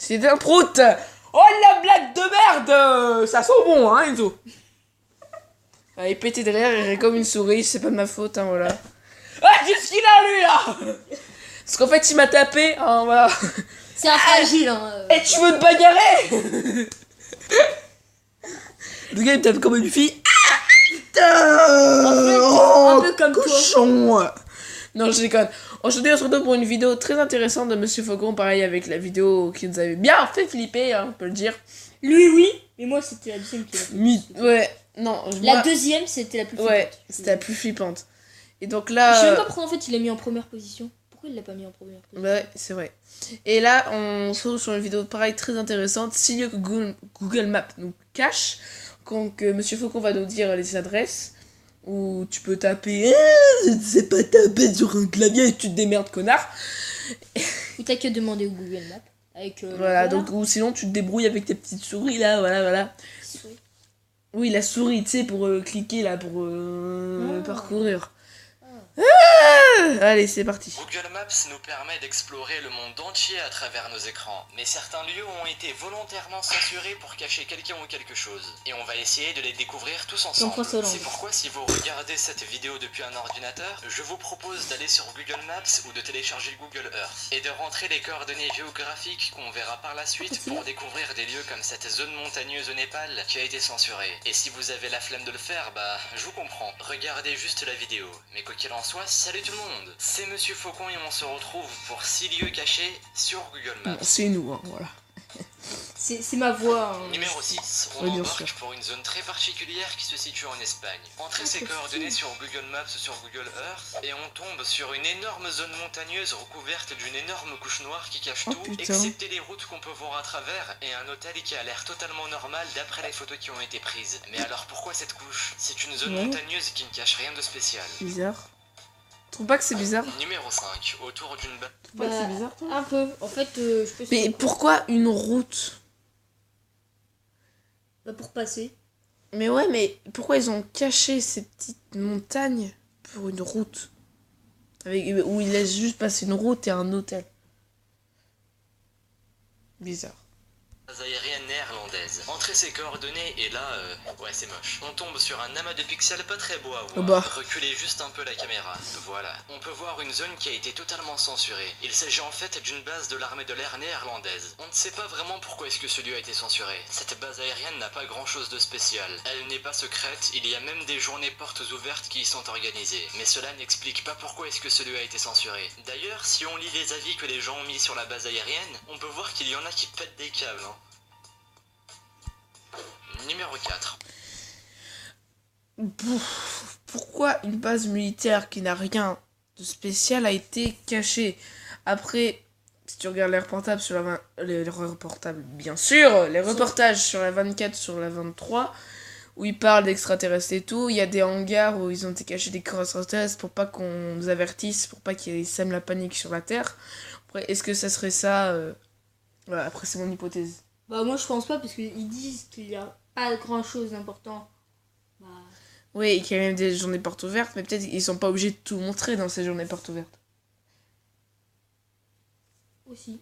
C'est un prout. Oh la blague de merde. Ça sent bon, hein, Enzo. Ah, il pétait derrière, il est comme une souris, c'est pas de ma faute, hein, voilà. Ah, qu'est-ce qu'il a, lui, là? Parce qu'en fait, il m'a tapé, hein, voilà. C'est un fragile, hein. Et tu veux te bagarrer? Le gars, il me tape comme une fille. En fait, un peu comme cochon. Non, je déconne. Aujourd'hui, on se retrouve pour une vidéo très intéressante de Monsieur Faucon, pareil avec la vidéo qui nous avait bien fait flipper, hein, on peut le dire. Lui, oui, mais moi, c'était la deuxième qui l'a fait. Ouais, non. La deuxième, c'était la plus flippante. Ouais, c'était la plus flippante. Et donc là... Je sais même pas pourquoi, en fait, il l'a mis en première position. Pourquoi il l'a pas mis en première position? Bah ouais, c'est vrai. Et là, on se retrouve sur une vidéo pareil très intéressante. Si lieu que Google Maps nous cache, donc Monsieur Faucon va nous dire les adresses où tu peux taper. Je ne sais pas taper sur un clavier et tu te démerdes, connard. Ou t'as que demander au Google Maps. Avec, voilà, donc ou sinon tu te débrouilles avec tes petites souris là, voilà. Souris. Oui, la souris, tu sais, pour cliquer là, pour parcourir. Allez, c'est parti. Google Maps nous permet d'explorer le monde entier à travers nos écrans, mais certains lieux ont été volontairement censurés pour cacher quelqu'un ou quelque chose. Et on va essayer de les découvrir tous ensemble. C'est pourquoi si vous regardez cette vidéo depuis un ordinateur, je vous propose d'aller sur Google Maps ou de télécharger Google Earth, et de rentrer les coordonnées géographiques qu'on verra par la suite pour découvrir des lieux comme cette zone montagneuse au Népal qui a été censurée. Et si vous avez la flemme de le faire, bah je vous comprends, regardez juste la vidéo. Mais quoi qu'il en soit, salut tout le monde, c'est Monsieur Faucon et on se retrouve pour 6 lieux cachés sur Google Maps. C'est nous, hein, voilà. C'est ma voix. Hein. Numéro 6, on embarque pour une zone très particulière qui se situe en Espagne. Entrez ses coordonnées sur Google Maps ou sur Google Earth et on tombe sur une énorme zone montagneuse recouverte d'une énorme couche noire qui cache tout, excepté les routes qu'on peut voir à travers et un hôtel qui a l'air totalement normal d'après les photos qui ont été prises. Mais alors pourquoi cette couche? C'est une zone montagneuse qui ne cache rien de spécial. Bizarre. Tu trouves pas que c'est bizarre? Numéro 5, autour d'une... Bah, c'est bizarre, toi? Un peu. En fait, je peux... Mais pourquoi une route? Bah, pour passer. Mais ouais, mais pourquoi ils ont caché ces petites montagnes pour une route? Où ils laissent juste passer une route et un hôtel. Bizarre. Aérienne néerlandaise. Entrez ses coordonnées et là, ouais c'est moche. On tombe sur un amas de pixels pas très beau à voir. Reculez juste un peu la caméra. Voilà. On peut voir une zone qui a été totalement censurée. Il s'agit en fait d'une base de l'armée de l'air néerlandaise. On ne sait pas vraiment pourquoi est-ce que ce lieu a été censuré. Cette base aérienne n'a pas grand chose de spécial. Elle n'est pas secrète, il y a même des journées portes ouvertes qui y sont organisées. Mais cela n'explique pas pourquoi est-ce que ce lieu a été censuré. D'ailleurs, si on lit les avis que les gens ont mis sur la base aérienne, on peut voir qu'il y en a qui pètent des câbles. Hein. Numéro 4. Pourquoi une base militaire qui n'a rien de spécial a été cachée? Après, si tu regardes les reportages sur les reportages, bien sûr, les reportages sur la 24, sur la 23, où ils parlent d'extraterrestres et tout, il y a des hangars où ils ont été cachés des corps extraterrestres pour pas qu'on nous avertisse, pour pas qu'ils sèment la panique sur la Terre. Après, est-ce que ça serait ça Voilà, après, c'est mon hypothèse. Bah, moi, je pense pas, parce qu'ils disent qu'il y a pas grand chose d'important. Bah... Oui, et qu'il y a même des journées portes ouvertes, mais peut-être qu'ils sont pas obligés de tout montrer dans ces journées portes ouvertes. Aussi.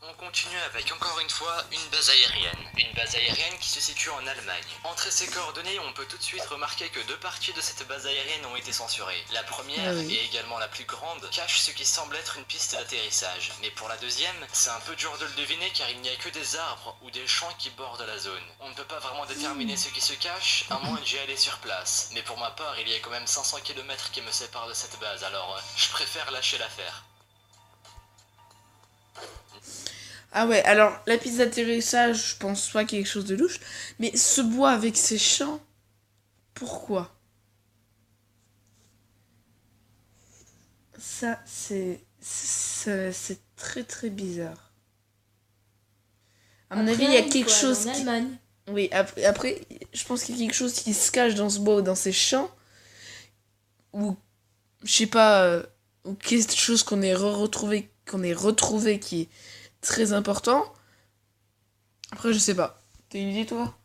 On continue avec encore une fois une base aérienne. Une base aérienne qui se situe en Allemagne. Entre ces coordonnées, on peut tout de suite remarquer que 2 parties de cette base aérienne ont été censurées. La première, et également la plus grande, cache ce qui semble être une piste d'atterrissage. Mais pour la deuxième, c'est un peu dur de le deviner car il n'y a que des arbres ou des champs qui bordent la zone. On ne peut pas vraiment déterminer ce qui se cache, à moins d'y aller sur place. Mais pour ma part, il y a quand même 500 km qui me séparent de cette base, alors je préfère lâcher l'affaire. Ah ouais, alors la piste d'atterrissage, je pense pas quelque chose de louche, mais ce bois avec ses champs, pourquoi? Ça, c'est très très bizarre. À mon avis, il y a quelque chose en Allemagne. Oui, après, je pense qu'il y a quelque chose qui se cache dans ce bois ou dans ces champs, ou, je sais pas, ou quelque chose qu'on ait retrouvé qui est très important. Après, je sais pas. T'as une idée, toi?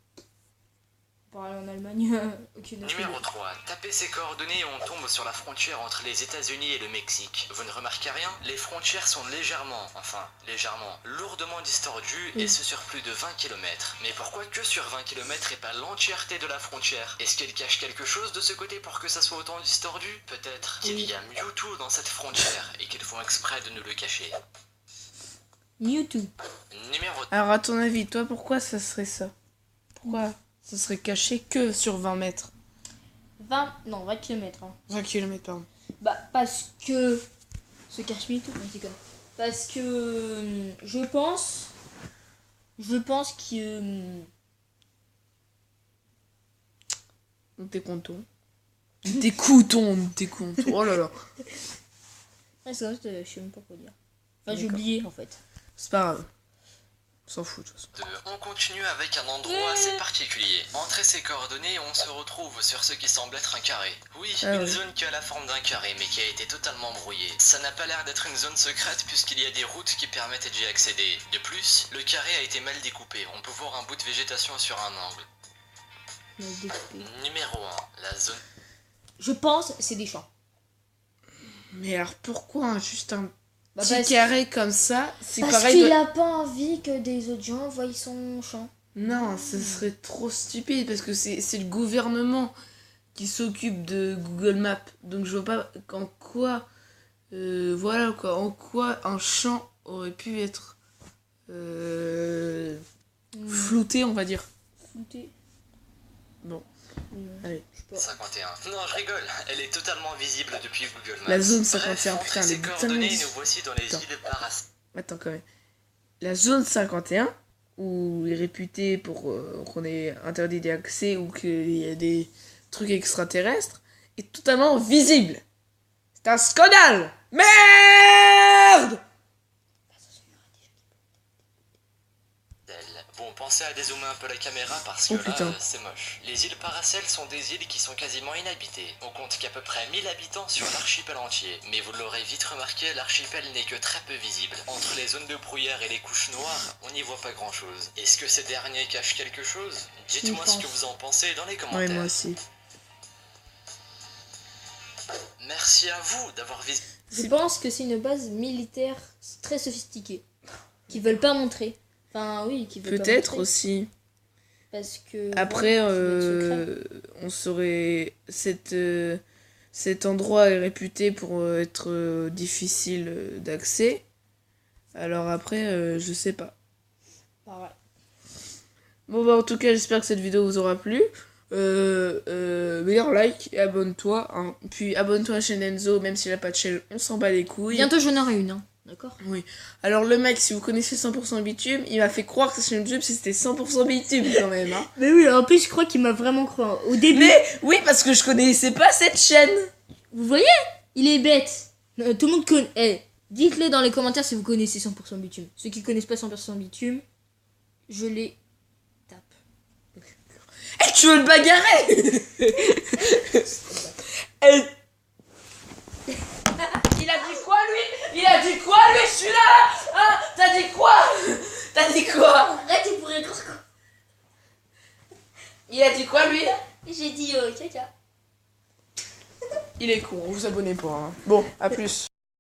parler en Allemagne. Ok, non, Numéro 3. Tapez ces coordonnées et on tombe sur la frontière entre les États-Unis et le Mexique. Vous ne remarquez rien? Les frontières sont légèrement, lourdement distordues et ce sur plus de 20 km. Mais pourquoi que sur 20 km et pas l'entièreté de la frontière? Est-ce qu'elle cache quelque chose de ce côté pour que ça soit autant distordu? Peut-être qu'il y a Mewtwo dans cette frontière et qu'ils font exprès de nous le cacher. Mewtwo. Numéro Alors, à ton avis, toi, pourquoi ça serait ça? Pourquoi ça serait caché que sur 20 mètres? 20 km. Hein. 20 km, pardon. Bah, parce que... Se cache Mewtwo, un petit peu. Parce que... Je pense que... T'es content. T'es couton, t'es content. Oh là là. Ouais, c'est vrai, je sais même pas quoi dire. Enfin, j'ai D'accord. oublié, en fait. C'est pas grave. On s'en fout de toute façon. On continue avec un endroit assez particulier. Entrez ces coordonnées et on se retrouve sur ce qui semble être un carré. Oui, une zone qui a la forme d'un carré mais qui a été totalement brouillée. Ça n'a pas l'air d'être une zone secrète puisqu'il y a des routes qui permettent d'y accéder. De plus, le carré a été mal découpé. On peut voir un bout de végétation sur un angle. Numéro 1, la zone... Je pense c'est des champs. Mais alors pourquoi juste un Bah, petit carré comme ça? C'est parce pareil. qu'il a pas envie que des autres gens voient son champ. Non, ce serait trop stupide parce que c'est le gouvernement qui s'occupe de Google Maps. Donc je vois pas en quoi en quoi un champ aurait pu être flouté, on va dire. Flouté. Bon. Allez. 51. Non, je rigole. Elle est totalement visible depuis Google Maps. La zone 51, Bref, putain, ces elle est coordonnées, tellement- nous voici dans les îles Paracel. Attends quand même. La zone 51, où est réputée pour qu'on ait interdit d'accès ou qu'il y a des trucs extraterrestres, est totalement visible. C'est un scandale. Merde! Bon, pensez à dézoomer un peu la caméra parce que Oh, là, putain. c'est moche. Les îles Paracel sont des îles qui sont quasiment inhabitées. On compte qu'à peu près 1000 habitants sur l'archipel entier. Mais vous l'aurez vite remarqué, l'archipel n'est que très peu visible. Entre les zones de brouillard et les couches noires, on n'y voit pas grand chose. Est-ce que ces derniers cachent quelque chose? Dites-moi ce que vous en pensez dans les commentaires. Ouais, moi aussi. Merci à vous d'avoir visité. Je pense que c'est une base militaire très sophistiquée. Qu'ils veulent pas montrer. Enfin, oui, qu'ils veulent pas Peut-être montrer. aussi. Parce que... Après, voilà, ça va être secret. on saurait... cet endroit est réputé pour être difficile d'accès. Alors après, je sais pas. Pareil. Bon bah en tout cas, j'espère que cette vidéo vous aura plu. Meilleur like et abonne-toi. Hein. Puis abonne-toi à la chaîne Enzo, même s'il a pas de chaîne, on s'en bat les couilles. Bientôt, j'en aurai une, hein. D'accord. Oui. Alors le mec, si vous connaissez 100% bitume, il m'a fait croire que sa chaîne YouTube c'était 100% bitume quand même. Hein. Mais oui, en plus, je crois qu'il m'a vraiment cru. Au début... Mais oui, parce que je connaissais pas cette chaîne. Vous voyez? Il est bête. Tout le monde connaît. Eh, dites-le dans les commentaires si vous connaissez 100% bitume. Ceux qui connaissent pas 100% bitume, je les tape. Eh, tu veux le bagarrer? Eh. Il a dit quoi lui? Il a dit quoi lui? Je suis là. Ah, t'as dit quoi? T'as dit quoi? Arrête, il pourrait croire quoi. Il a dit quoi lui? J'ai dit caca. Il est con, vous abonnez pas. Hein. Bon, à plus.